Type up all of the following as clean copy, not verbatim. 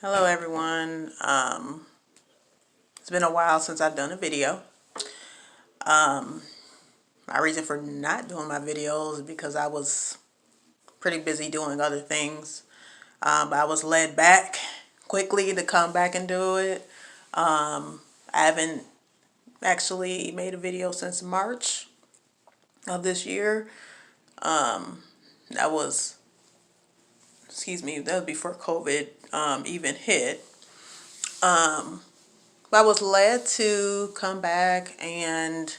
Hello everyone. It's been a while since I've done a video. My reason for not doing my videos is because I was pretty busy doing other things. But I was led back quickly to come back and do it. I haven't actually made a video since March of this year. That was, that was before COVID even hit. But I was led to come back and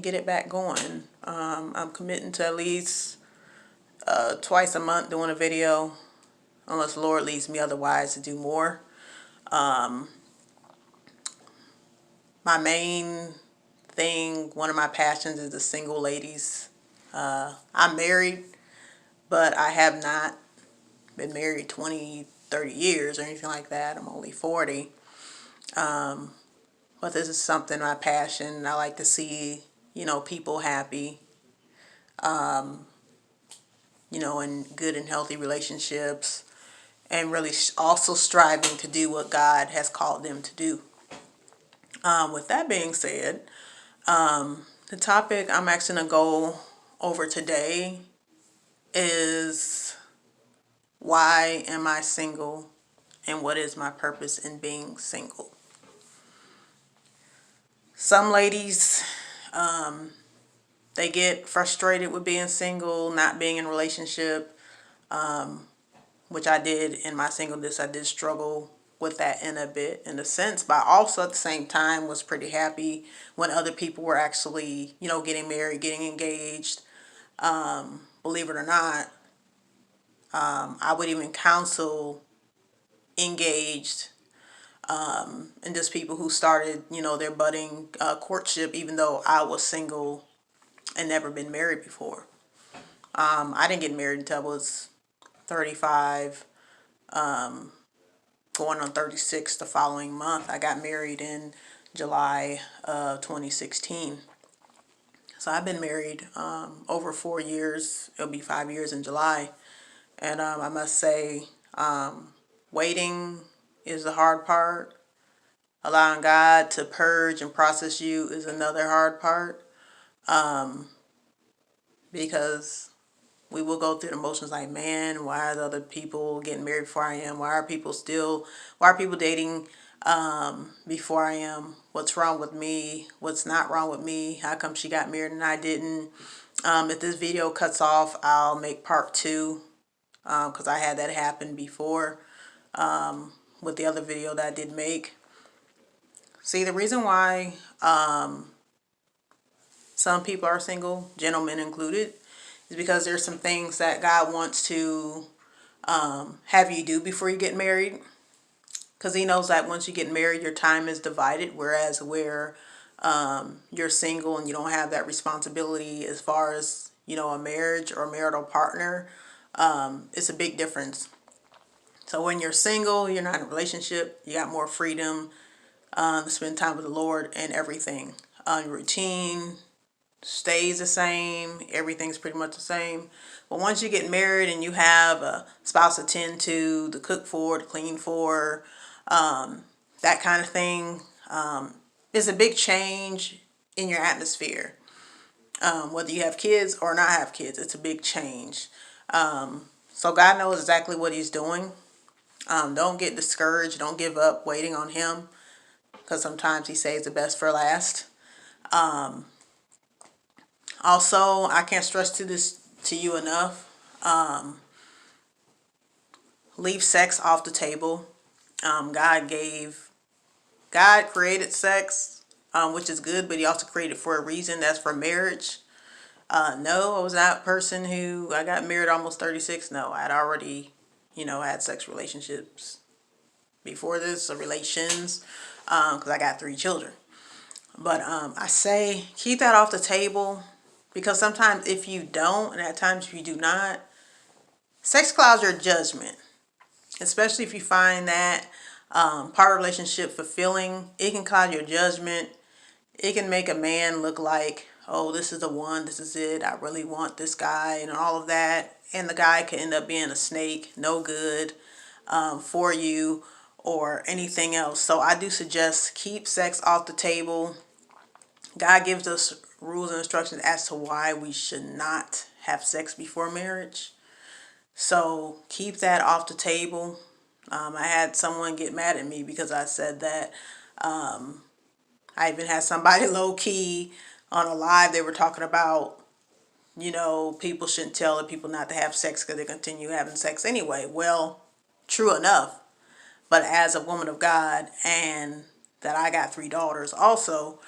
get it back going. I'm committing to at least twice a month doing a video, unless the Lord leads me otherwise to do more. My main thing, one of my passions, is the single ladies. I'm married, but I have not been married 20, 30 years or anything like that. I'm only 40. But this is something, my passion. I like to see, people happy, in good and healthy relationships, and really also striving to do what God has called them to do. With that being said, the topic I'm actually going to go over today is, why am I single and what is my purpose in being single? Some ladies, they get frustrated with being single, not being in a relationship, which I did in my singleness. I did struggle with that in a sense, but also at the same time was pretty happy when other people were actually, getting married, getting engaged. Believe it or not, I would even counsel engaged and just people who started, their budding courtship, even though I was single and never been married before. I didn't get married until I was 35, going on 36 the following month. I got married in July of 2016. So I've been married over 4 years. It'll be 5 years in July. And I must say, waiting is the hard part. Allowing God to purge and process you is another hard part. Because we will go through the motions like, man, why are the other people getting married before I am? Why are people dating before I am? What's wrong with me? What's not wrong with me? How come she got married and I didn't? If this video cuts off, I'll make part two, because I had that happen before with the other video that I did make. See, the reason why some people are single, gentlemen included, is because there's some things that God wants to have you do before you get married. Because He knows that once you get married, your time is divided. Whereas where you're single and you don't have that responsibility as far as, a marriage or a marital partner, it's a big difference. So when you're single, you're not in a relationship, you got more freedom to spend time with the Lord and everything. Your routine stays the same. Everything's pretty much the same. But once you get married and you have a spouse to tend to cook for, to clean for, that kind of thing, is a big change in your atmosphere. Whether you have kids or not have kids, it's a big change. So God knows exactly what He's doing. Don't get discouraged. Don't give up waiting on Him, because sometimes He saves the best for last. Also, I can't stress to you enough. Leave sex off the table. God created sex, which is good, but He also created for a reason. That's for marriage. No, I was not a person I got married almost 36. No, I had already, had sex relationships before this, or relations, because I got 3 children. But I say keep that off the table, because sometimes if you don't, and at times if you do not, sex clouds your judgment. Especially if you find that part of the relationship fulfilling, it can cloud your judgment. It can make a man look like, oh, this is the one, this is it, I really want this guy, and all of that. and the guy could end up being a snake, no good for you or anything else. So I do suggest keep sex off the table. God gives us rules and instructions as to why we should not have sex before marriage. So keep that off the table. I had someone get mad at me because I said that. I even had somebody low key on a live. They were talking about, people shouldn't tell the people not to have sex because they continue having sex anyway. Well, true enough. But as a woman of God, and that I got 3 daughters also,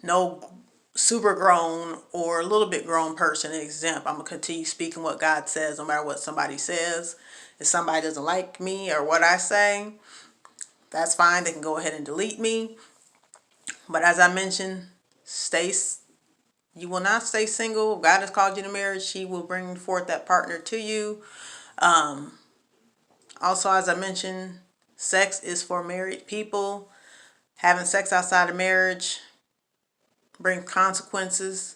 no super grown or a little bit grown person is exempt. I'm going to continue speaking what God says no matter what somebody says. If somebody doesn't like me or what I say, that's fine. They can go ahead and delete me. But as I mentioned, you will not stay single. If God has called you to marriage, He will bring forth that partner to you. Also, as I mentioned, sex is for married people. Having sex outside of marriage brings consequences.